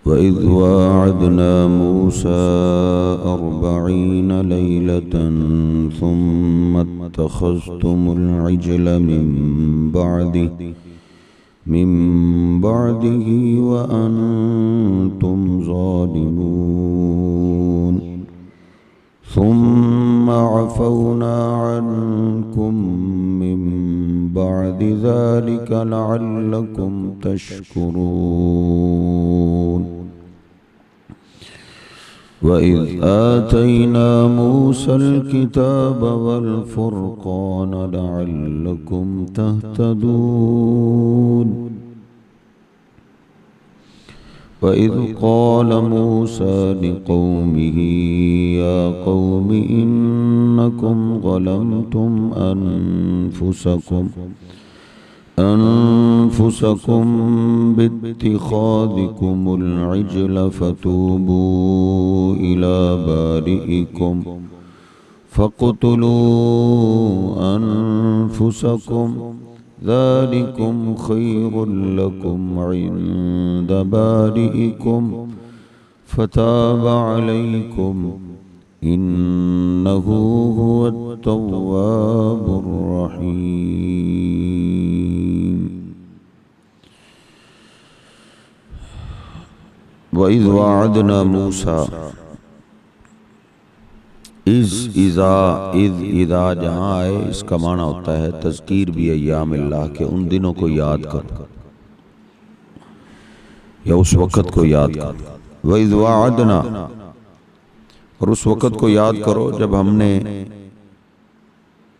वइज़ वाअदना मूसा 40 लैलतन सुम्मा इत्तख़ज़्तुमुल इज्ल मिन बअदिही व अंतुम ज़ालिमून सुम्मा अफ़ौना अन्कुम मिन बअदि ज़ालिका लअल्लकुम तशकुरून। वइज़ आतैना मूसल किताब वल फ़ुरक़ान लअल्लकुम तहतदून। वइज़ क़ाल मूसा लिक़ौमिही या क़ौमि इन्नकुम ज़लमतुम अनफुसकुम बित्तिख़ाज़िकुमुल इज्ल फ़तूबू इला बारिइकुम फ़क़्तुलू अनफुसकुम ज़ालिकुम ख़ैरुल लकुम इन्द बारिइकुम फ़ताब अलैकुम इन्नहु हुवत-तव्वाबुर रहीम। वइज़ वाअदना मूसा इज़ा जहाँ आए इसका माना होता है तज़कीर भी अय्यामिल्लाह के उन दिनों को याद करो या उस वक़्त को याद करो। वइज़ वाअदना और उस वक़्त को याद करो जब हमने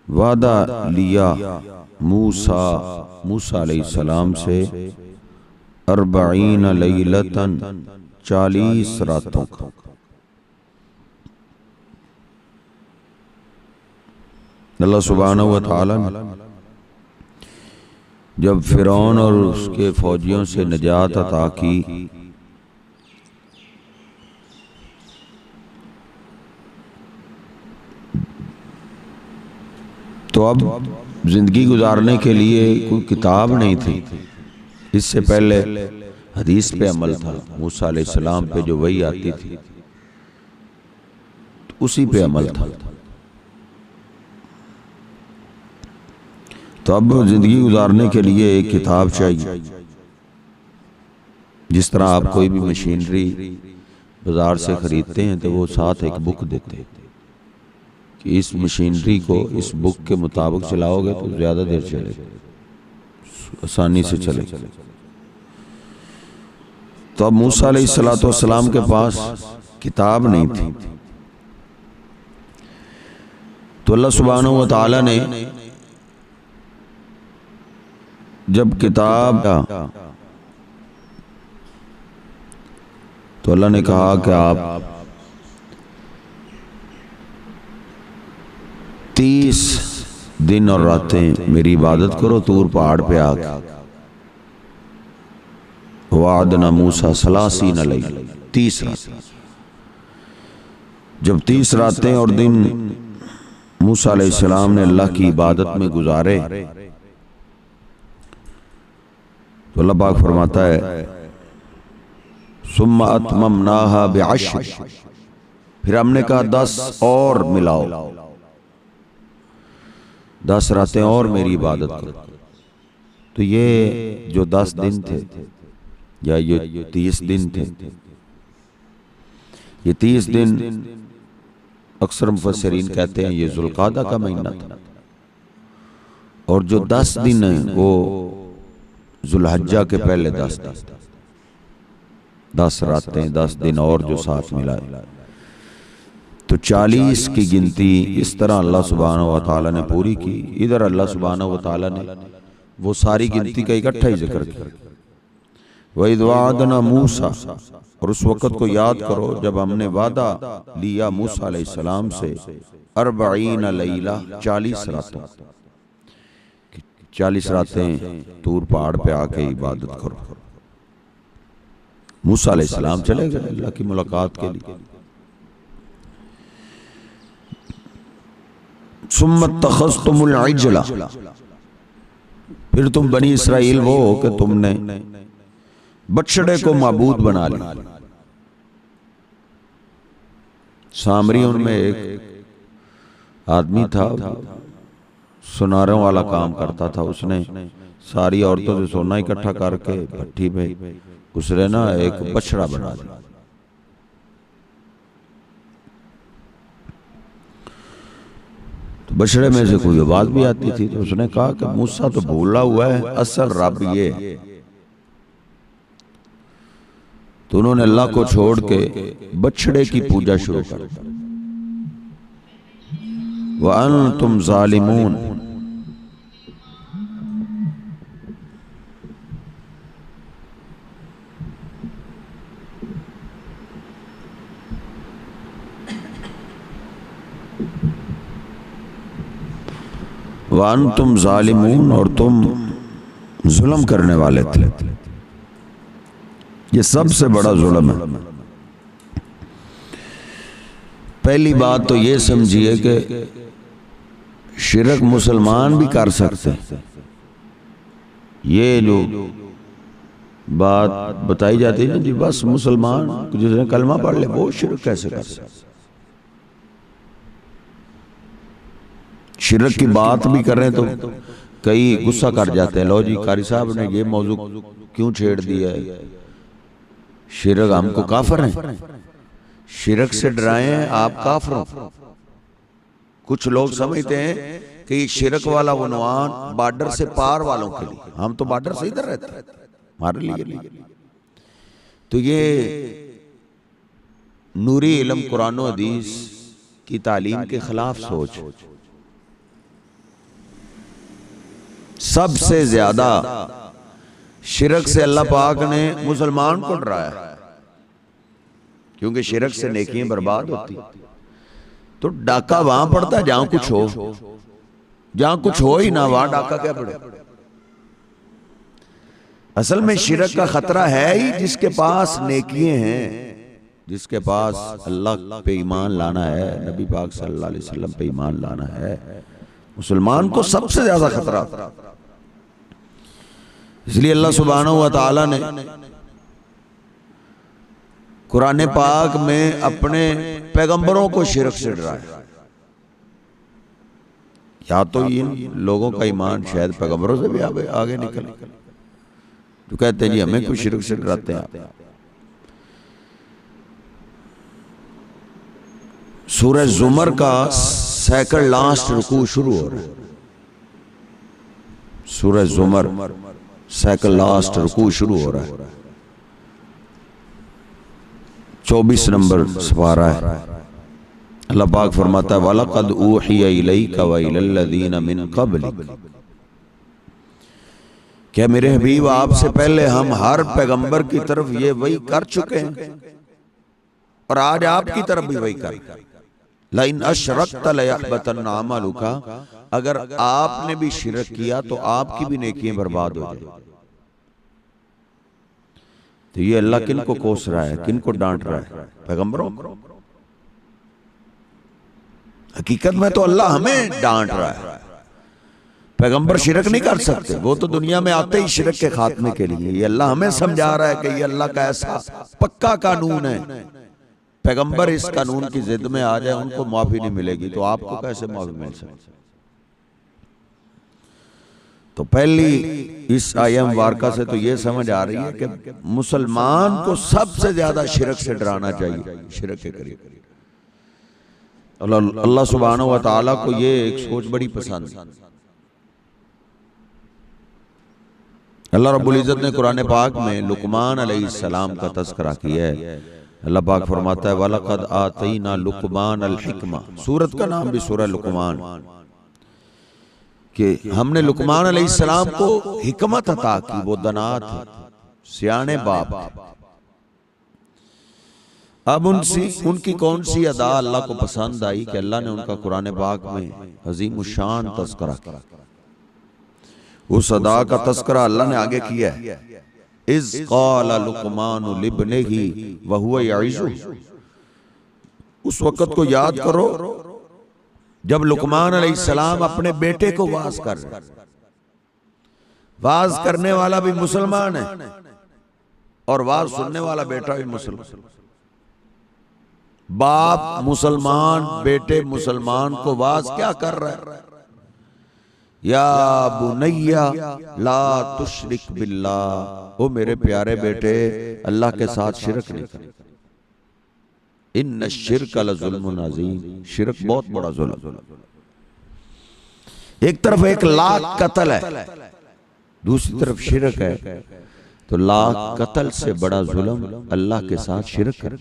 वादा लिया मूसा अलैहिस्सलाम से 40 लैलतन 40 रातों का। अल्लाह सुब्हानहू व तआला ने जब फ़िरौन और उसके फौजियों से निजात अता की तो अब जिंदगी गुजारने के लिए कोई किताब नहीं थी। इससे पहले हदीस पे अमल था, मूसा अलैहिस्सलाम पे जो वही आती थी तो उसी पे अमल था। तो अब जिंदगी गुजारने के लिए एक किताब चाहिए। जिस तरह आप कोई भी मशीनरी बाजार से खरीदते हैं तो वो साथ एक बुक देते हैं कि इस मशीनरी को इस बुक के मुताबिक चलाओगे तो ज़्यादा देर चलेगी, आसानी से चलेगी। तो अब मूसा अलैहिस्सलाम के पास किताब नहीं थी, तो अल्लाह सुब्हानहू व तआला ने जब किताब तो अल्लाह ने कहा कि आप 30 दिन और रातें मेरी इबादत करो तूर पहाड़ पे आके। वादना मूसा 30 लैला 30 रातें। जब 30 रातें और दिन मूसा अलैहिस्सलाम ने अल्लाह की इबादत में गुजारे तो अल्लाह पाक फरमाता है सुम्मा अतममनाहा बिअश्र, फिर हमने कहा 10 और मिलाओ, 10 रातें और मेरी इबादत करो। तो ये जो 10 दिन थे या ये 30 दिन थे, ये 30 दिन अक्सर मुफस्सिरीन कहते हैं ये ज़ुल्क़ादा का महीना था, और जो 10 दिन हैं वो ज़ुल्हज्जा के पहले 10 दिन, 10 रातें 10 दिन और जो साथ मिलाए तो 40 की गिनती इस तरह अल्लाह सुब्हानहू व तआला ने पूरी की। इधर अल्लाह सुब्हानहू व तआला ने वो सारी गिनती का इकट्ठा ही जिक्र किया। वइज़ वाअदना मूसा, और उस वक़्त को याद करो जब हमने वादा लिया मूसा अलैहिस्सलाम से 40 लैला 40 रातों, 40 रातें तूर पहाड़ पे आके इबादत करो। मूसा अलैहिस्सलाम चले गए अल्लाह की मुलाकात के लिए। सुम्मा इत्तख़ज़्तुमुल इज्ला, फिर तुम बनी इसराइल वो हो कि तुमने बछड़े को माबूद बना लिया। सामरी उनमें एक आदमी था, सुनारों वाला काम करता था। उसने सारी औरतों से सोना इकट्ठा करके भट्टी में उसने ना एक बछड़ा बना दिया। तो बछड़े में से कोई आवाज भी आती थी, तो उसने कहा कि मूसा तो बोला हुआ है, असल रब ये। तो उन्होंने अल्लाह को छोड़ के बछड़े की पूजा शुरू कर दी। व अंतुम ज़ालिमून, व अंतुम ज़ालिमून, और तुम जुल्म करने वाले थे। ये सबसे बड़ा जुल्म है। पहली बात तो ये समझिए कि शिरक मुसलमान भी कर सकते हैं। ये जो बात बताई जाती है ना जी, बस मुसलमान जिसने कलमा पढ़ ले वो शिरक कैसे कर सकते। शिरक की बात भी कर रहे हैं तो कई गुस्सा कर जाते हैं, लो जी कारी साहब ने ये मौजू क्यों छेड़ दिया है। शिरक हमको काफिर हैं, शिरक से डराएं आप काफिरों। कुछ लोग समझते हैं कि शिरक वाला उन्वान बॉर्डर से पार वालों के लिए, हम तो बॉर्डर से इधर रहते हैं हमारे लिए। तो ये नूरी इल्म कुरान और हदीस की तालीम के खिलाफ सोच। सबसे ज्यादा शिरक से अल्लाह पाक ने मुसलमान को डराया, क्योंकि शिरक से नेकियां बर्बाद होती। तो डाका वहां पड़ता जहां कुछ हो, जहां कुछ हो ही ना वहां डाका क्या पड़े। असल में शिरक का खतरा है ही जिसके पास नेकियां हैं, जिसके पास अल्लाह पे ईमान लाना है, नबी पाक सल्लल्लाहु अलैहि वसल्लम पे ईमान लाना है, मुसलमान को सबसे ज्यादा खतरा। इसलिए अल्लाह सुब्हानहू व तआला ने कुरान पाक में अपने पैगंबरों को शिरक से डराया। या तो इन लोगों का ईमान शायद पैगंबरों से भी आगे निकले, जो कहते हैं जी हमें कुछ शिरक से डराते हैं। सूरह जुमर का सेकंड लास्ट रुकू शुरू हो रहा है। सूरह जुमर सेकंड लास्ट रुकू शुरू हो रहा है, 24 नंबर सपारा है। अल्लाह पाक फरमाता है वलक़द ऊहिया इलैका व इलल्लज़ीना मिन क़ब्लिक, क्या मेरे हबीब आपसे पहले हम हर पैगंबर की तरफ ये वही कर चुके हैं और आज आपकी तरफ भी वही कर। लइन अशरकत लयहबतन्न अमलुका, अगर आपने भी शिरक किया तो आपकी भी नेकियां बर्बाद हो जाए। तो ये अल्लाह किन को कोस रहा है, किन को डांट रहा है? पैगंबरों को। हकीकत में तो अल्लाह हमें डांट रहा है। पैगंबर शिरक नहीं कर सकते, वो तो दुनिया में आते ही शिरक के खात्मे के लिए। ये अल्लाह हमें समझा रहा है कि ये अल्लाह का ऐसा पक्का कानून है, पैगंबर इस कानून की जिद में आ जाए उनको माफी नहीं मिलेगी, तो आपको कैसे माफी मिल सकती। तो पहली इस आयम वारका से तो ये समझ आ रही है कि मुसलमान को सबसे ज्यादा शिरक से डराना चाहिए, शिरक के करीब। अल्लाह सुब्हानहू व तआला को ये एक सोच बड़ी पसंद है। अल्लाह रब्बुल इज्जत ने कुरान पाक में लुकमान अलैहिस्सलाम का तज़किरा किया है। अल्लाह पाक फरमाता है वलक़द आतैना लुकमान अल हिकमा, सूरत का नाम भी सूरह लुकमान, कि हमने लुकमान अलैहिस्सलाम को हिकमत अता की। वो दनात सियाने बाप। अब उनकी कौन सी अदा अल्लाह को पसंद आई कि अल्लाह ने उनका कुरान पाक में अजीम शान तज़किरा किया। उस अदा का तज़किरा अल्लाह ने आगे किया है, इज़ क़ाल लुकमान लिब्निही व हुवा यईज़ुहु। उस वक़्त को याद करो जब लुकमान अलैहिस्सलाम अपने बेटे को वाज कर रहे। वाज करने वाला भी मुसलमान है और वाज सुनने वाला बेटा भी मुसलमान। बाप मुसलमान बेटे मुसलमान को वाज क्या कर रहा है? या बुनैया ला तुशरिक बिल्लाह, ओ मेरे प्यारे बेटे अल्लाह के साथ शिरक नहीं कर। इन्न शिरक लजुल्मुन अज़ीम, शिरक बहुत बड़ा जुल्म। एक तरफ 1,00,000 कत्ल है, दूसरी तरफ शिरक है, तो लाख कत्ल से बड़ा जुल्म अल्लाह के साथ शिरक कर।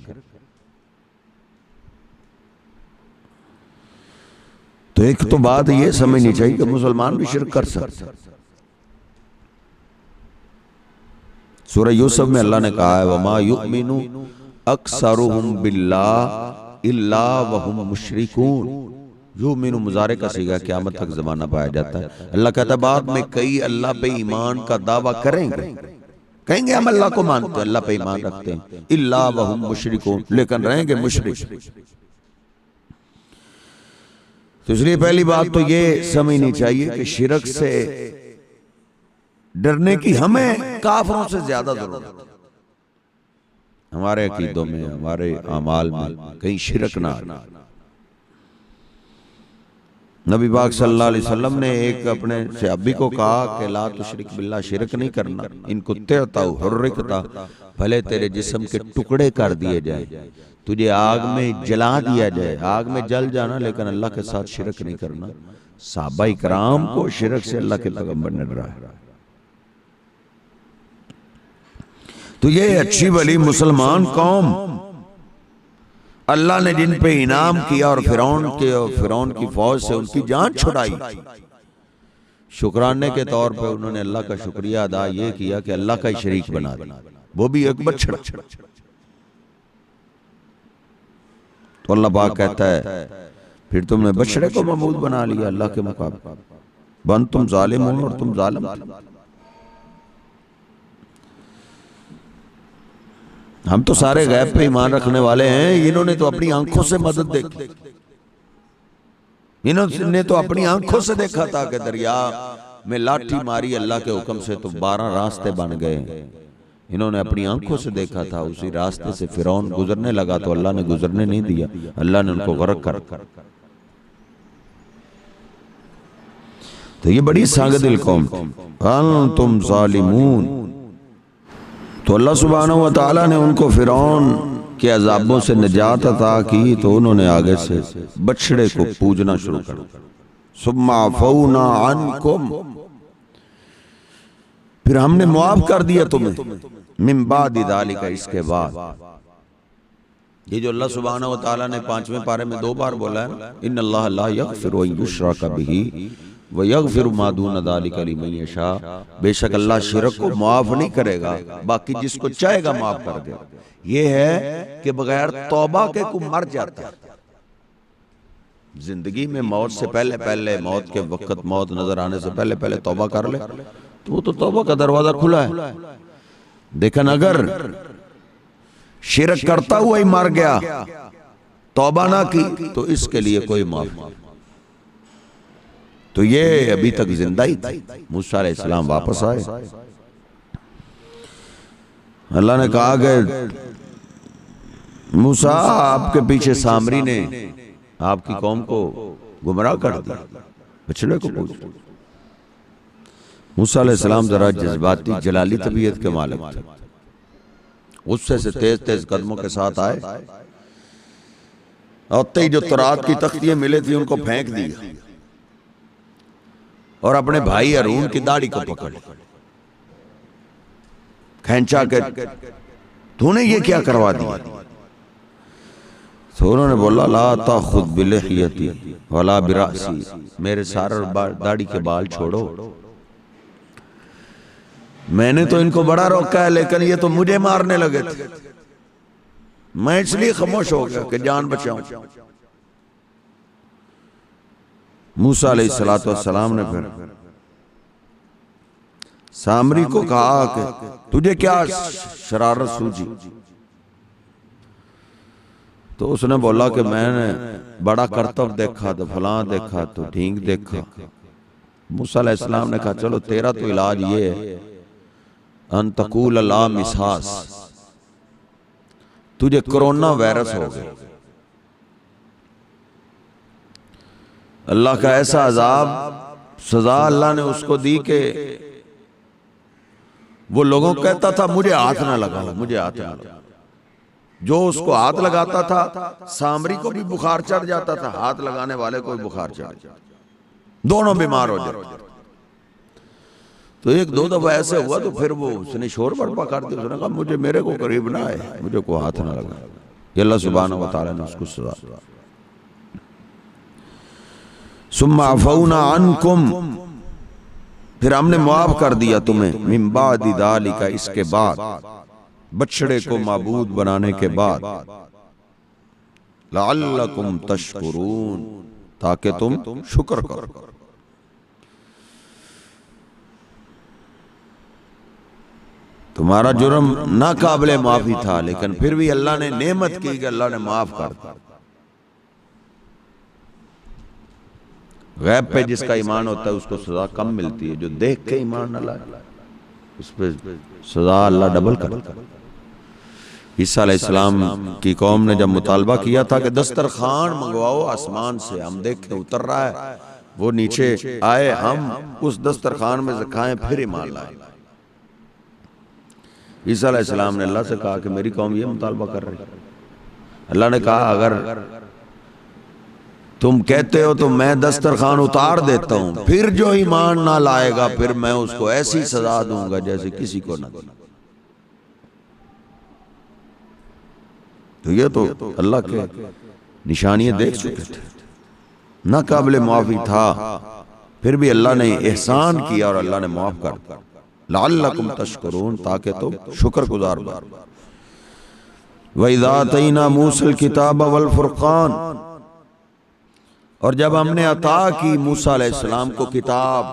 तो एक तो बात ये समझनी चाहिए कि मुसलमान भी शिरक कर सकते। सूरह यूसुफ में अल्लाह ने कहा है वमा युमिनु अक्सरुहुम बिल्लाह इल्ला वहुम मुशरिकून। युमिनु मुजारे का सीगा क़यामत तक ज़माना पाया जाता है। अल्लाह कहता है बाद में कई अल्लाह पे ईमान का दावा करेंगे, कहेंगे हम अल्लाह को मानते हैं, अल्लाह पे ईमान रखते हैं, इल्ला वहुम मुशरिकून, लेकिन रहेंगे मुशरिक। तो इसलिए पहली बात तो ये समझनी चाहिए कि शिरक से डरने की हमें काफिरों से ज्यादा जरूरत है। हमारे अकीदों में, हमारे अमाल में कहीं शिरक ना आए। नबी पाक सल्लल्लाहु अलैहि वसल्लम ने एक अपने सहाबी को कहा कि ला तुशरिक बिल्लाह, शिरक नहीं करना। इन कुत्ते हुर्रिकता, भले तेरे जिस्म के टुकड़े कर दिए जाए, तुझे आग में जला दिया जाए, आग में जल जाना, लेकिन अल्लाह के साथ शिरक नहीं करना। सहाबा इकराम को शिरक से अल्लाह के पैगंबर ने डराया। तो ये अच्छी भली मुसलमान कौम अल्लाह ने जिन पे इनाम किया और फिरौन की फौज से उनकी जान छुड़ाई, शुक्राने के तौर पे उन्होंने अल्लाह का शुक्रिया अदा ये किया कि अल्लाह का ही शरीक बना दिया, वो भी एक बछड़ा। तो अल्लाह पाक कहता है फिर तुमने बछड़े को महमूद बना लिया अल्लाह के मुकाबले, बन तुम जालिम हो और तुम जालिम। हम तो सारे गैब पे ईमान रखने वाले हैं, इन्होंने तो अपनी आंखों से मदद देखी, इन्होंने तो अपनी आंखों से देखा था कि दरिया में लाठी मारी अल्लाह के हुक्म से तो 12 रास्ते बन गए। इन्होंने अपनी आंखों से देखा था, उसी रास्ते से फिरौन गुजरने लगा तो अल्लाह ने गुजरने नहीं दिया, अल्लाह ने उनको गर्क कर। तो ये बड़ी सागदिल कौम, तुम जालिमून। तो अल्लाह सुब्हानहू व तआला ने उनको फिरौन के अजाबों से निजात अता की, तो उन्होंने आगे से बछड़े को पूजना शुरू कर दिया। सुम्मा अफ़ौना अन्कुम, फिर हमने मुआफ कर दिया तुम्हें, मिन बादि ज़ालिका, इसके बाद। ये जो अल्लाह सुब्हानहू व तआला ने 5वें पारे में 2 बार बोला है, इन्नल्लाह ला यग़फ़िरु अन युश्रका बिही व यग़फ़िरु मा दून ज़ालिका लिमन यशा, बेशक अल्लाह शिरक को माफ नहीं करेगा, बाकी जिसको चाहेगा माफ कर देगा। ये है कि बगैर तौबा के को मर जाता है। जिंदगी में मौत से पहले पहले, मौत के वक्त, मौत नजर आने से पहले पहले तौबा कर ले, तो वो तो तौबा का दरवाजा खुला है। लेकिन अगर शिरक करता हुआ ही मर गया, तौबा ना की, तो इसके लिए कोई माफ नहीं। तो ये अभी तक जिंदा ही थी। मूसा अलैहिस्सलाम वापस आए, अल्लाह ने कहा कि मूसा आपके पीछे सामरी ने आपकी कौम को गुमराह कर दिया, बछड़े को पूछ। मूसा अलैहिस्सलाम जरा जज्बाती जलाली तबीयत के मालिक थे, गुस्से से तेज तेज कदमों के साथ आए, और ही जो तौरात की तख्तियां मिले थी उनको फेंक दिया और अपने भाई हारून की दाढ़ी को पकड़ खींचा के, तूने ये क्या करवा दिया? तो उन्होंने बोला ला ताखुद बिलिहयती वला बिरासी, मेरे सारे दाढ़ी के बाल छोड़ो, मैंने तो इनको बड़ा रोका है, लेकिन ये तो मुझे मारने लगे थे, मैं इसलिए खामोश हो गया कि जान बचाऊं। मूसा अलैहिस्सलातु वस्सलाम ने फिर सामरी को कहा कि तुझे क्या शरारत सूझी? तो उसने बोला कि मैंने बड़ा करतब देखा, तो फलां देखा, तो ढींग देखा, मूसा अलैहिस्सलाम ने कहा चलो तेरा तो इलाज ये है, अन तकूल ला मिसास, तुझे कोरोना वायरस हो गया। अल्लाह का ऐसा अजाब, सजा अल्लाह ने उसको दी कि वो लोगों को कहता था मुझे हाथ ना लगाओ, मुझे हाथ ना लगाओ। जो उसको हाथ लगाता था सामरी को भी बुखार चढ़ जाता था, हाथ लगाने वाले को भी बुखार चढ़ जाता, दोनों बीमार हो जाते। तो एक दो दफा ऐसे हुआ तो फिर वो उसने शोर बर्पा कर दिया, उसने कहा मुझे मेरे को करीब ना आए, मुझे को हाथ ना लगा। ये अल्लाह सुब्हानहू व तआला ने उसको सजा। सुम्मा अफौना अन्कुम, फिर हमने माफ कर दिया तुम्हें, मिन बादि ज़ालिका, इसके बाद, बछड़े को माबूद बनाने के बाद, लअल्लकुम तशकुरून, ताकि तुम शुक्र करो। तुम्हारा जुर्म ना काबिले माफी था, लेकिन फिर भी अल्लाह ने नेमत की कि अल्लाह ने माफ कर दिया। गैब पे जिसका ईमान होता है उसको सजा कम मिलती है, जो देख के ईमान न लाए उस पर सजा अल्लाह डबल कर। ईसा अलैहिस्सलाम की कौम ने जब मुतालबा किया था कि दस्तरखान मंगवाओ आसमान से, हम देखें उतर रहा है, वो नीचे आए, हम उस दस्तरखान में से खाएं फिर ईमान लाए। ईसा अलैहिस्सलाम ने अल्लाह से कहा कि मेरी कौम ये मुतालबा कर रही है। अल्लाह ने कहा अगर तुम कहते हो तो मैं दस्तरखान उतार देता हूं, फिर जो ईमान ना लाएगा फिर मैं उसको ऐसी सजा दूंगा जैसे किसी को ना दी। तो ये तो अल्लाह के निशानियां देख चुके थे, ना काबिल माफी था, फिर भी अल्लाह ने एहसान किया और अल्लाह ने माफ कर दिया। लअल्लकुम तशकुरून, ताकि तुम शुक्रगुजार बनो। व इज़ा आतैना मूसल किताब वल फुरकान, और जब हमने अता की मूसा अलैहिस्सलाम को किताब,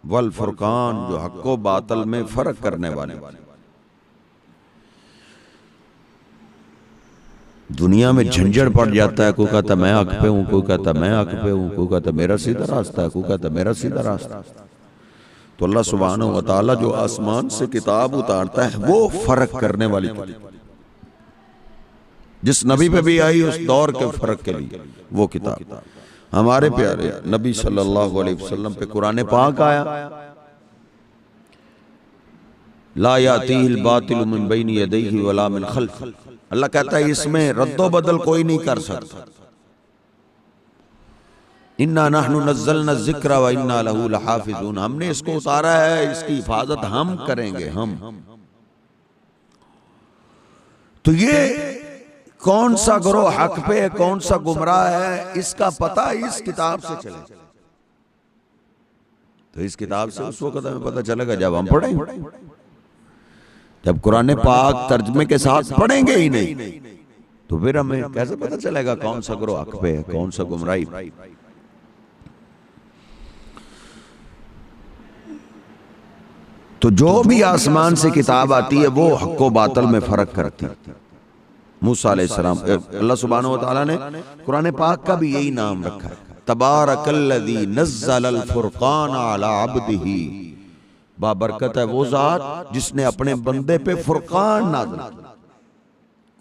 वल फुरकान, जो हक व बातिल में फर्क करने वाले। दुनिया में झंझट पड़ जाता है, कोई कहता मैं हक पे हूं, कोई कहता मैं हक पे हूं, कोई कहता मेरा सीधा रास्ता है, कोई कहता मेरा सीधा रास्ता। तो अल्लाह सुब्हानहू व तआला जो आसमान से किताब उतारता है वो फर्क करने वाली किताब, जिस नबी पे भी आई उस दौर के फर्क के लिए वो किताब। हमारे प्यारे नबी सल्लल्लाहु अलैहि वसल्लम पे कुरान पाक आया, ला यातीहिल बातिलु मिन बैनि यदैहि वला मिन खल्फ। अल्लाह कहता है इसमें रद्दो बदल कोई नहीं कर सकता। इन्ना नहनु नज़्ज़लना ज़िक्रा व इन्ना लहू लहाफ़िज़ून, हमने इसको उतारा है, इसकी हिफाजत हम करेंगे। हम तो ये कौन सा ग्रोह हक पे है, कौन सा गुमराह है, इसका पता इस किताब से चले। तो इस किताब से उस वक्त हमें पता चलेगा जब हम पढ़ेंगे। जब कुरान पाक तर्जमे के साथ पढ़ेंगे ही नहीं तो फिर हमें कैसे पता चलेगा कौन सा ग्रोह हक पे है, कौन सा गुमराही। तो जो भी आसमान से किताब आती है वो हक व बातिल में फर्क करती है। मूसा अलैहिस्सलाम, अल्लाह सुब्हानहू व तआला ने कुरान पाक का भी यही नाम रखा है, तबारकल्लज़ी नज़्ज़लल फुरक़ान अला अब्दिही, बाबरकत है वो जात जिसने अपने बंदे पे फुरकान नाज़िल किया।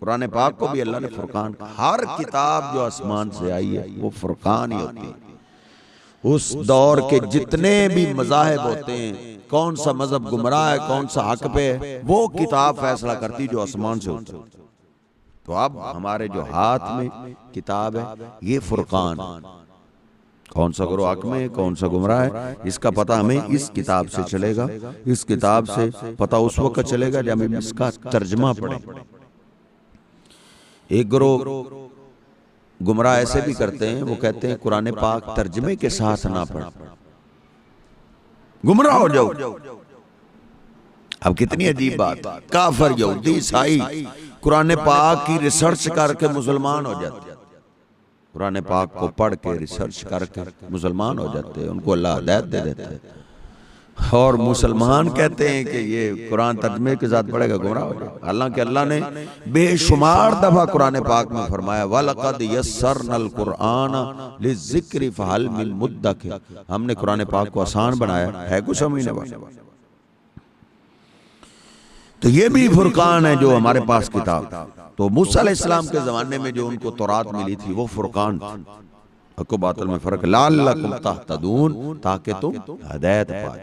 कुरान पाक को भी अल्लाह ने फुरकान, हर किताब जो आसमान से आई है वो फुरकान ही होती है। उस दौर के जितने भी मज़ाहिब होते हैं, कौन सा मजहब गुमराह है, कौन सा हक पे है, वो किताब फैसला करती जो आसमान से होती। तो अब हमारे जो हाथ में किताब है ये फुरकान, कौन सा ग्रोह हक में, कौन सा गुमराह है, इसका पता हमें इस किताब से चलेगा। इस किताब से पता उस वक्त चलेगा जब हम इसका तर्जमा पढ़ें। एक ग्रोह गुमराह ऐसे भी करते हैं, वो कहते हैं कुरान पाक तर्जमे के साथ ना पढ़, गुमराह हो जाओ। अब कितनी अजीब बात, काफिर, यहूदी, ईसाई कुरान पाक की रिसर्च करके मुसलमान हो जाते हैं। कुरान पाक को पढ़ के रिसर्च करके मुसलमान हो जाते हैं, उनको अल्लाह हिदायत दे देता है। और मुसलमान कहते हैं कि ये कुरान तर्जमे के साथ पढ़ेगा गुमराह हो जाएगा। हालांकि अल्लाह ने बेशुमार दफा कुरान पाक में फरमाया वलक़द यस्सरनल कुरआन लिज़िक्रि फहल मिन मुद्दकिर, हमने कुरान पाक को आसान बनाया है कुछ समझने वाला। तो ये भी फुरकान है जो हमारे पास किताब। तो मूसा अलैहिस्सलाम के जमाने में जो उनको तौरात मिली थी वो फुरकान थी, हक़ व बातिल में फर्क, लअल्लकुम तहतदून, ताकि तुम हिदायत पाओ।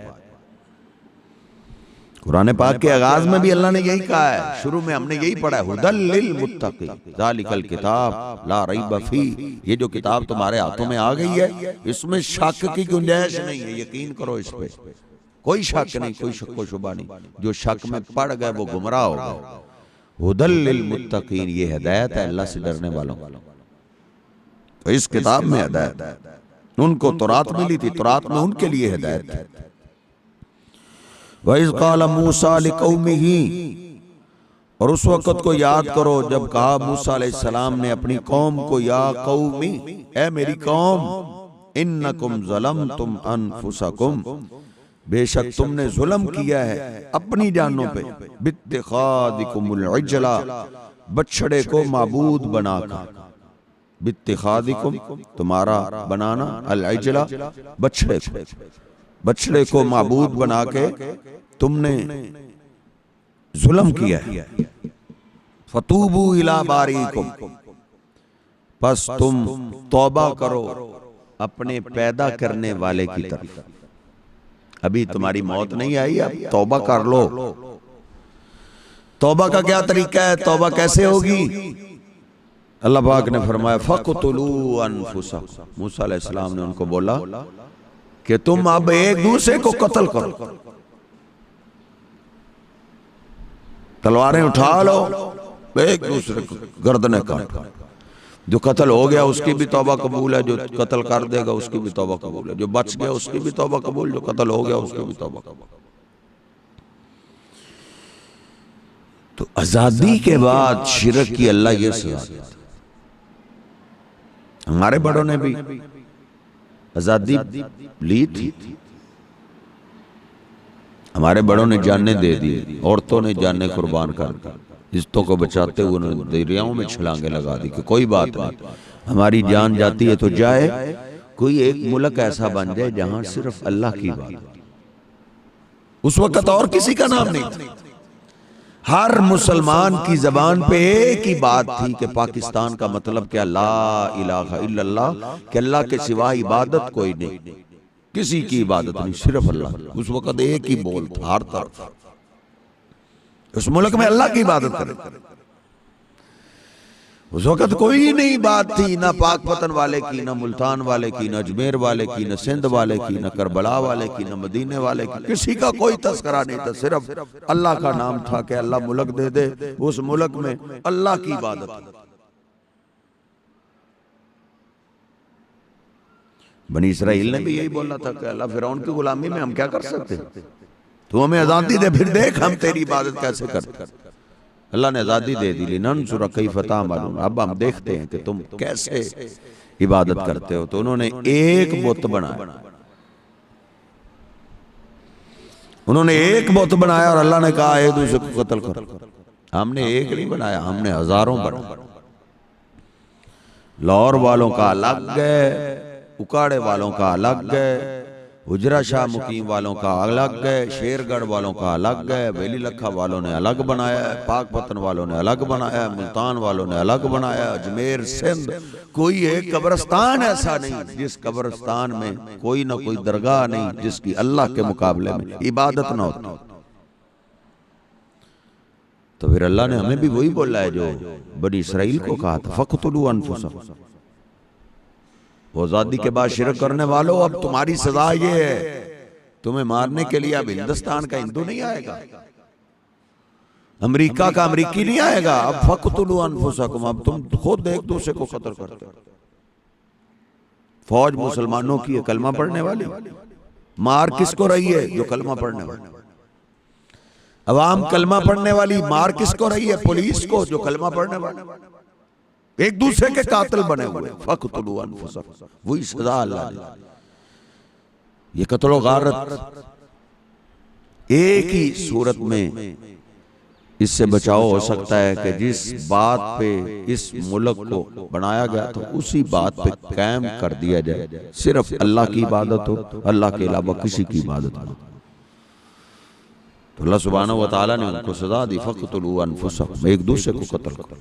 कुरान पाक के आगाज में भी अल्लाह ने यही कहा है, शुरू में हमने यही पढ़ा है हुदल लिल मुत्तकी ज़ालिकल किताब ला रैब फी, ये जो किताब तुम्हारे हाथों में आ गई है इसमें शक की गुंजाइश नहीं है, यकीन करो इस पे, कोई शक नहीं, कोई शक व शुबा नहीं। जो शक में पड़ गए वो गुमराह हो गए। हुदल लिल मुत्तकीन, ये हिदायत है अल्लाह से डरने वालों। तो इस किताब में हिदायत है, उनको तौरात मिली थी, तौरात में उनके लिए हिदायत है। वइज़ क़ाल मूसा लिक़ौमिही, और उस वक़्त को याद करो जब कहा मूसा अलैहिस्सलाम ने अपनी कौम को, या कौमी, ए मेरी कौम, इन्नकुम ज़लमतुम अनफुसकुम, बेशक तुमने जुल्म किया है अपनी जानों पे, बित्तिखादिकुमुल इजला, बछड़े को माबूद बनाकर, बित्तिखादिकुम तुम्हारा बनाना, अल इजला बछड़े को माबूद बना के तुमने जुल्म किया है। फतूबू इला बारीकुम, बस तुम तौबा करो अपने पैदा करने वाले की तरफ। अभी तुम्हारी मौत नहीं आई, अब तौबा कर लो। तौबा का क्या तरीका है, तौबा कैसे होगी? अल्लाह पाक ने फरमाया फक़तुलू अनफुसकुम, मूसा अलैहिस्सलाम ने उनको बोला कि तुम अब एक दूसरे को कत्ल करो, तलवारें उठा लो, एक दूसरे को गर्दनें काटो। जो कत्ल हो गया उसकी भी तौबा कबूल है, जो कत्ल कर देगा उसकी भी तौबा कबूल है, जो बच गया उसकी भी तौबा कबूल, जो कत्ल हो गया उसकी भी तौबा कबूल। तो आजादी के बाद शिरक की अल्लाह ये सजा देता। हमारे बड़ों ने भी आजादी ली थी, हमारे बड़ों ने जानें दे दी, औरतों ने जानें कुर्बान कर दी, रिश्तों को बचाते हुए उन्होंने दरियाओं में छलांगे लगा दी कि कोई बात नहीं, हमारी जान जाती है तो जाए, कोई एक मुल्क ऐसा बन जाए जहां सिर्फ अल्लाह की बात। उस वक्त और किसी का नाम नहीं था, हर मुसलमान की जबान पे एक ही बात थी कि पाकिस्तान का मतलब क्या, ला इलाहा इल्लल्लाह, कि अल्लाह के सिवा इबादत कोई नहीं, किसी की इबादत नहीं, सिर्फ अल्लाह। उस वक्त एक ही बोल था हर तरफ, उस मुल्क में अल्लाह की इबादत करें। उस वक्त कोई नहीं बात थी, ना पाकपतन वाले की, ना मुल्तान वाले की, ना अजमेर वाले की, ना सिंध वाले की, ना करबला वाले की, ना मदीने वाले की, किसी का कोई तस्करा नहीं था, सिर्फ अल्लाह का नाम था कि अल्लाह मुल्क दे दे, उस मुल्क में अल्लाह की इबादत। बनी इसराइल ने भी यही बोला था कि अल्लाह फिरौन की गुलामी में हम क्या कर सकते, तू हमें आजादी दे, फिर देख हम तेरी इबादत कैसे करते। अल्लाह ने आजादी दे दी, लिनंजुर कैफ तामलून, अब हम देखते हैं कि तुम कैसे इबादत करते हो। तो उन्होंने एक बुत बनाया, उन्होंने एक बुत बनाया और अल्लाह ने कहा एक दूसरे को कत्ल करो। हमने एक नहीं बनाया, हमने हजारों बनाया। लाहौर वालों का अलग है, उकाड़े वालों का अलग है, हुजरा शाह मुकीम वालों का अलग है, शेरगढ़ वालों का अलग है, वेली लखा वालों ने अलग बनाया है, पाकपतन वालों ने अलग बनाया है, मुल्तान वालों ने अलग बनाया, अजमेर सिंध, कोई एक कब्रिस्तान ऐसा नहीं जिस कब्रिस्तान में कोई ना कोई दरगाह नहीं जिसकी अल्लाह के मुकाबले में इबादत ना होती। तो फिर अल्लाह ने हमें भी वही बोला है जो बनी इसराइल को कहा था, फक़तुलू अनफुसकुम, वो आजादी के बाद शिरक करने वालों, अब तुम्हारी सजा ये है, तुम्हें मारने के लिए अब हिंदुस्तान का हिंदू नहीं आएगा, अमेरिका का अमेरिकी नहीं आएगा, अब फक़तुलू अनफुसकुम, अब तुम खुद एक दूसरे को कत्ल करते हो। फौज मुसलमानों की है, कलमा पढ़ने वाली, मार किसको रही है, जो कलमा पढ़ने वाली। अवाम कलमा पढ़ने वाली मार किसको रही है, पुलिस को, जो कलमा पढ़ने वाली। एक दूसरे के कातिल बने हुए, फक़तुलू अनफुसकुम, वही सजा अल्लाह ने। ये कत्ल गारत एक ही सूरत में इससे बचाव हो सकता है कि जिस बात पे इस मुल्क को बनाया गया था उसी बात पे कायम कर दिया जाए, सिर्फ अल्लाह की इबादत हो, अल्लाह के अलावा किसी की इबादत ना हो। तो अल्लाह सुब्हानहू व तआला ने उनको सजा दी, फ़क़्तुलू अनफुसकुम, एक दूसरे को कत्ल करो।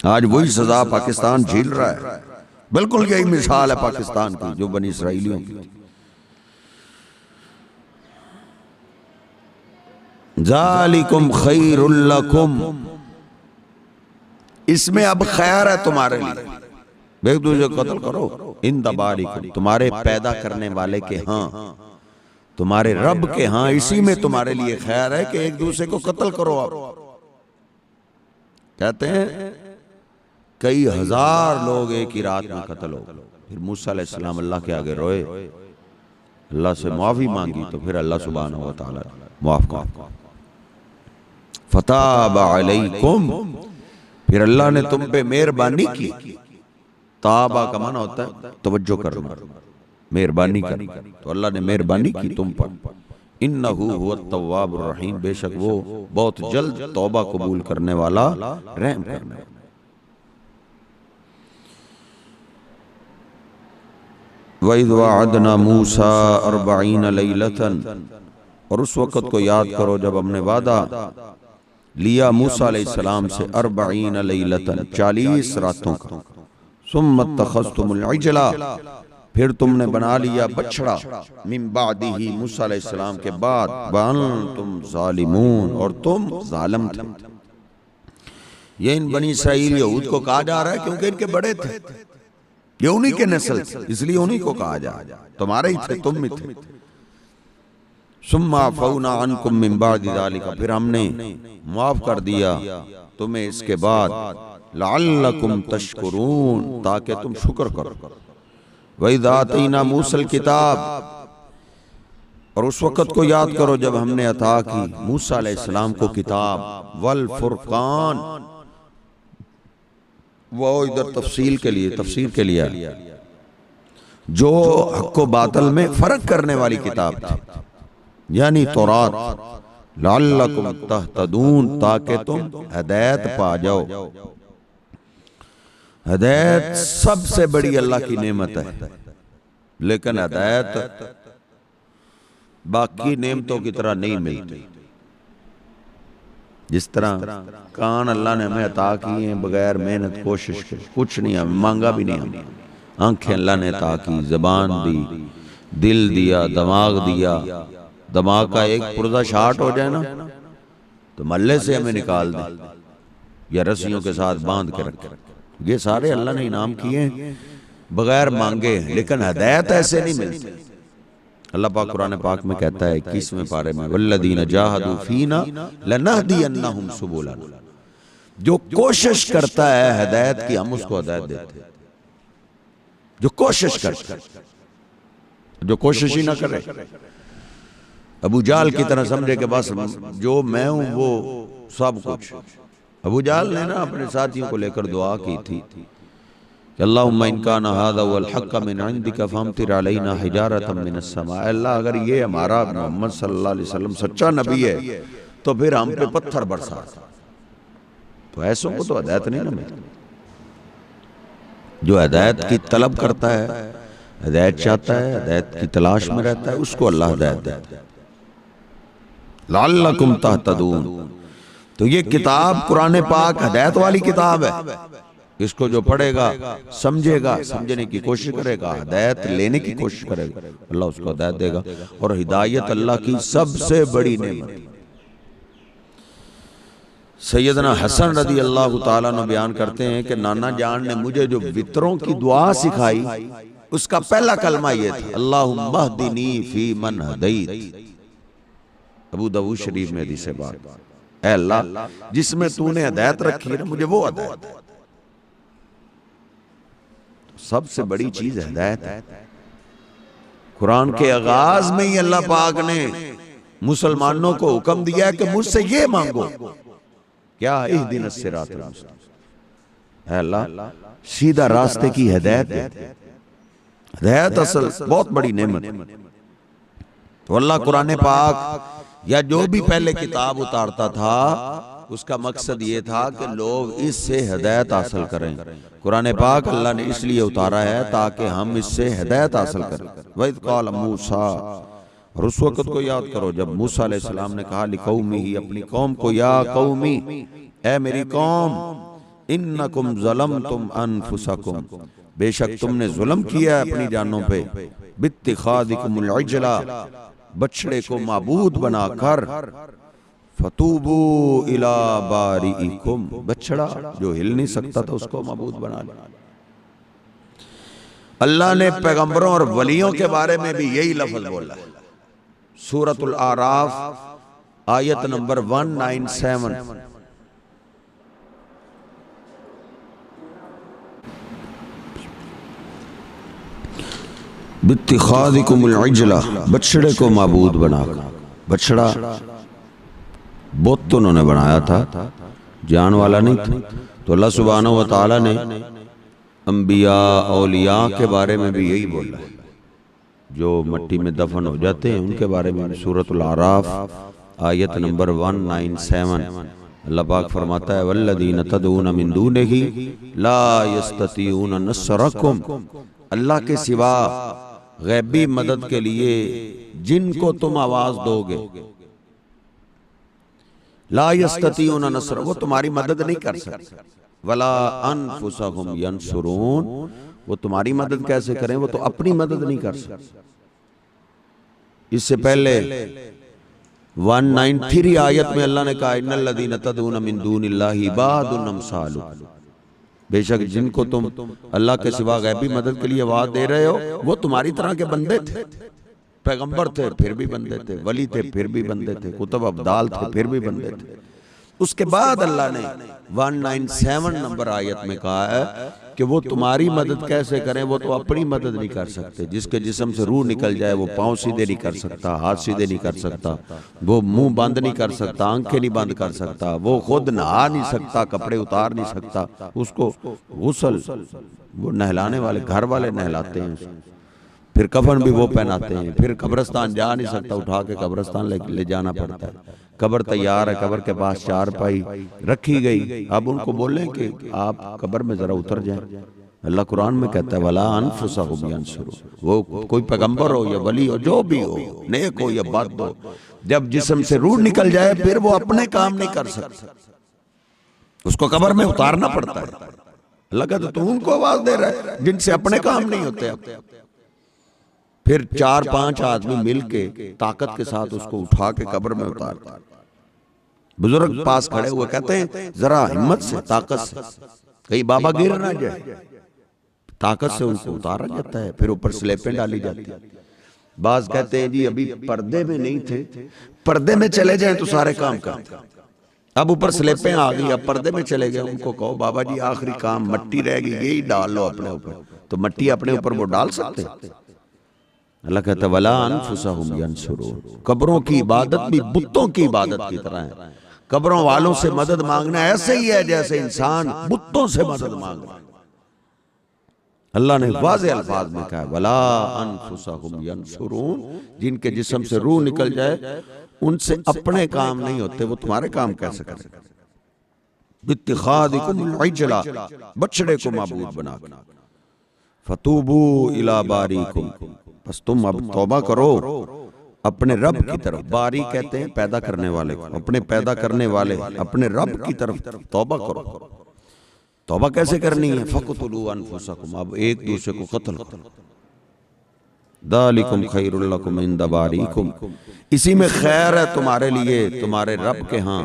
आज वही सजा पाकिस्तान झेल रहा है। बिल्कुल यही मिसाल है पाकिस्तान की जो बनी इसराइलियों की। ज़ालिकुम खैरुल लकुम, इसमें अब खैर है तुम्हारे लिए, एक दूसरे को कत्ल करो। इंद बारिकुम, तुम्हारे पैदा करने वाले के हाँ, तुम्हारे रब के हाँ, इसी में तुम्हारे लिए खैर है कि एक दूसरे को कत्ल करो। आप कहते हैं कई हजार लोग एक ही रात में कत्ल हो गए। फिर मूसा अलैहिस्सलाम अल्लाह के आगे रोए, अल्लाह से माफी मांगी, तो फिर अल्लाह सुब्हानहू व तआला माफ कर। फताब अलैकुम, फिर अल्लाह ने तुम पे मेहरबानी की। ताबा का माना होता है तवज्जो करना, मेहरबानी करना, तो अल्लाह ने मेहरबानी की तुम पर। इन्नहु हुवत तव्वाबुर रहीम, बेशक वो बहुत जल्द तौबा कबूल करने वाला, रहम करने वाला। वइज़ वअदना मूसा 40 लैलतन, और उस वक़्त को याद करो जब हमने वादा लिया मूसा अलैहिस्सलाम से 40 लैलतन, 40 रातों का। सुम्मा तखज़्तुमुल इजला, फिर तुमने बना लिया बछड़ा, मिन बादिही, मूसा अलैहिस्सलाम के बाद, वअन्तुम ज़ालिमून, और तुम जालिम थे। ये इन बनी इसराइल यहूद को कहा जा रहा है क्योंकि इनके बड़े थे, ये उन्हीं के नस्ल थे, इसलिए उन्हीं को कहा जा रहा है, तुम्हारे ही थे, तुम ही थे। सुम्मा फौना अनकुम मिन बादि ज़ालिका, फिर हमने माफ कर दिया तुम्हें इसके बाद, लअल्लकुम तशकुरून, ताकि तुम शुक्र करो। वइज़ आतैना मूसल किताब, और उस वक़्त को याद करो जब हमने अता की मूसा अलैहिस्सलाम को किताब, वल फुरकान, वो इधर तफसील के लिए, तफसीर के लिए, जो हक़ व बातिल में फर्क करने वाली किताब थी, यानी तौरात। लअल्लकुम तहतदून, ताकि तुम हिदायत पा जाओ। हिदायत सबसे बड़ी अल्लाह की नेमत है, लेकिन हिदायत बाकी नेमतों की तरह नहीं मिलती। जिस तरह कान अल्लाह ने हमें अता किए हैं बगैर मेहनत कोशिश के, कुछ नहीं हमें मांगा भी नहीं हमने। आंखें अल्लाह ने अता की, जबान दी, दिल दिया, दिमाग दिया। दिमाग का एक पुर्जा शार्ट हो जाए ना तो मल्ले से हमें निकाल दे या रस्सियों के साथ बांध के रखे। ये सारे अल्लाह ने इनाम किए हैं बगैर मांगे, लेकिन हिदायत ऐसे नहीं मिलती। अल्लाह पाक कुरान पाक में कहता है 21वें पारे में, वल्लदीन जाहदू फीना लनहदियन्नहुम सुबुलना, जो कोशिश करता है हिदायत की हम उसको हिदायत देते हैं। जो कोशिश करता है, जो कोशिश ही ना करे, अबू जाल की तरह समझे कि बस जो मैं हूं वो सब कुछ। अबू जाल ने ना अपने साथियों को लेकर दुआ की थी कि अल्लाहुम्मा इन काना हाज़ा वल हक़्क़ मिन इंदिका फअम्तिर अलैना हिजारतम मिनस समा, अल्लाह अगर ये हमारा मोहम्मद सल्लल्लाहु अलैहि वसल्लम सच्चा नबी है तो फिर हम पे पत्थर बरसा। तो ऐसों को तो हिदायत नहीं ना मिलती। जो हिदायत की तलब करता है, हिदायत चाहता है, हिदायत की तलाश में रहता है, उसको अल्लाह हिदायत देता है। लअल्लकुम तहतदून, तो ये किताब कुरान पाक हिदायत वाली किताब है। इसको जो पढ़ेगा, समझेगा, समझने की कोशिश करेगा, हिदायत लेने की कोशिश करेगा, अल्लाह उसको हिदायत देगा। और हिदायत अल्लाह की सबसे बड़ी नेमत। सैयदना हसन रदी अल्लाह ताला ने बयान करते हैं कि नाना जान ने मुझे जो वित्रों की दुआ सिखाई उसका पहला कलमा ये था, अल्लाहुम्मा हदिनी फी मन हदैत। अबू दाऊद शरीफ में हदीस है बात, ऐ अल्लाह जिसमें तूने हिदायत रखी है ना मुझे वो हिदायत। सबसे बड़ी चीज हिदायत है। कुरान के आगाज में ही अल्लाह पाक ने मुसलमानों को हुक्म दिया है कि मुझसे ये मांगो, क्या इहदिनस सिरातल मुस्तकीम, ऐ अल्लाह सीधा रास्ते की हिदायत दे। हिदायत असल बहुत बड़ी नेमत। तो अल्लाह कुरान पाक या जो भी पहले किताब उतारता था उसका मकसद ये था कि लोग इससे हिदायत हासिल करें। कुरान पाक अल्लाह ने इसलिए उतारा है ताकि हम इससे हिदायत हासिल करें। वइज़ क़ाल मूसा, और उस वक्त को याद करो जब मूसा अलैहिस्सलाम ने कहा लिकौमी ही, अपनी कौम को, या कौमी, ए मेरी कौम, इन्नकुम ज़लमतुम अनफुसकुम, बेशक तुमने जुल्म किया है अपनी जानों पे, बित्तिखादिकुमुल इजला, बछड़े को माबूद बनाकर, फतूबू इला बारीइकुम, बछड़ा जो हिल नहीं सकता था उसको माबूद बना लिया। अल्लाह ने पैगंबरों और वलियों के बारे में भी यही लफ्ज बोला है। सूरतुल आराफ आयत नंबर 197, बित्तिखादिकुमुल इजला, बछड़े को माबूद बनाकर। बछड़ा बुत तो उन्होंने बनाया था, जान वाला नहीं था। तो अल्लाह सुब्हानहू व तआला ने अंबिया औलिया के बारे में भी यही बोला है, जो मिट्टी में दफन हो जाते हैं उनके बारे में। सूरतुल आराफ आयत नंबर 197 अल्लाह पाक फरमाता है, वल्लदीन तदऊन मिन दूनिही ला यस्ततीऊन नस्रकुम, अल्लाह के सिवा गैबी मदद के लिए जिनको तुम आवाज दोगे, ला यस्ततीऊन नस्र, वो तुम्हारी मदद नहीं कर सकते, वला अनफुसहुम यंसुरून, वो तुम्हारी मदद कैसे करें, वो तो अपनी मदद नहीं कर सकते। इससे पहले 193 आयत में अल्लाह ने कहा, इन्नल लदीन तदऊन मिन दूनिल्लाहि इबादुन अमसालु, बेशक जिनको तुम अल्लाह के सिवा गैबी मदद के लिए आवाज दे रहे हो वो तुम्हारी तरह के बंदे थे। पैगंबर थे फिर भी बंदे थे, वली थे फिर भी बंदे थे, कुतुब अब्दाल थे फिर भी बंदे थे। उसके बाद अल्लाह ने 197 नंबर आयत में कहा है कि वो तुम्हारी मदद कैसे करें, वो तो अपनी मदद नहीं कर सकते। जिसके जिस्म से रूह निकल जाए वो पांव सीधे नहीं कर सकता, हाथ सीधे नहीं कर सकता, वो मुंह बंद नहीं कर सकता, आंखें नहीं बंद कर सकता, वो खुद नहा नहीं सकता, कपड़े उतार नहीं सकता, उसको गुस्ल वो नहलाने वाले घर वाले नहलाते हैं, फिर कफन भी वो पहनाते हैं, फिर कब्रिस्तान जा नहीं सकता, उठा के कब्रिस्तान ले जाना पड़ता है। कब्र तैयार है, कब्र के पास चारपाई रखी गई, अब उनको बोलें कि आप कब्र में जरा उतर जाएं। अल्लाह कुरान में कहता है, वला अनफुसहुम यंसुरून, वो कोई पैगंबर हो या वली हो, जो भी हो, नेक हो या बद हो, जब जिस्म से रूह निकल जाए फिर वो अपने काम नहीं कर सकता, उसको कब्र में उतारना पड़ता है। अल्लाह कहता तू उनको आवाज दे रहा है जिनसे अपने काम नहीं होते। फिर 4-5 आदमी मिलके ताकत के साथ उसको उठा के कब्र में उतारता। बुजुर्ग पास खड़े हुए कहते हैं जरा हिम्मत से, ताकत से, कहीं बाबा गिर ना जाए, ताकत से उनको उतारा जाता है, फिर ऊपर स्लेपें डाली जाती है। बाज कहते हैं जी अभी पर्दे में नहीं थे, पर्दे में चले जाएं तो सारे काम करते, अब ऊपर स्लेपें आ गई, अब पर्दे में चले गए, उनको कहो बाबा जी आखिरी काम मट्टी रहेगी यही डाल लो अपने ऊपर, तो मट्टी अपने ऊपर वो डाल सकते। अल्लाह कहता है वला अनफुसहुम यंसुरून, कब्रों की इबादत भी बुतों की इबादत की तरह है। कब्रों वालों से मदद मांगना ऐसे ही है जैसे इंसान बुतों से मदद मांग रहा है। अल्लाह ने वाज़े अल्फाज में कहा वला अनफुसहुम यंसुरून, जिनके जिस्म से रूह निकल जाए उनसे अपने काम नहीं होते, वो तुम्हारे काम कैसे करें। बित्तिखादिकुमुल इजला, बछड़े को माबूद बना, फतूबू इला बारीकुम, बस तुम अब तौबा करो अपने रब की तरफ। बारी कहते हैं पैदा करने वाले को, अपने पैदा करने वाले अपने रब की तरफ तौबा करो। तौबा कैसे करनी है, फक़तुलू अनफुसकुम, अब एक दूसरे को कत्ल करो। दालिकुम खैरुल लकुम इंद बारीकुम, इसी में खैर है तुम्हारे लिए तुम्हारे रब के यहाँ।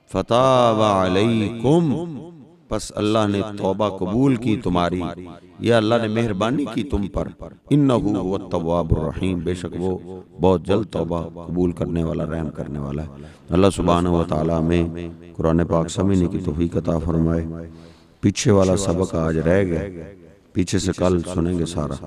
फताबा अलैकुम, बस अल्लाह ने तौबा कबूल की तुम्हारी, या अल्लाह ने मेहरबानी की तुम पर। इन्नहु हुवत तव्वाबुर रहीम, बेशक वो बहुत जल्द तौबा कबूल करने वाला रहम करने वाला है। अल्लाह सुब्हानहू व तआला में कुरान पाक समझने की तौफीक अता फरमाए। पीछे वाला सबक आज रह गया, पीछे से कल सुनेंगे सारा।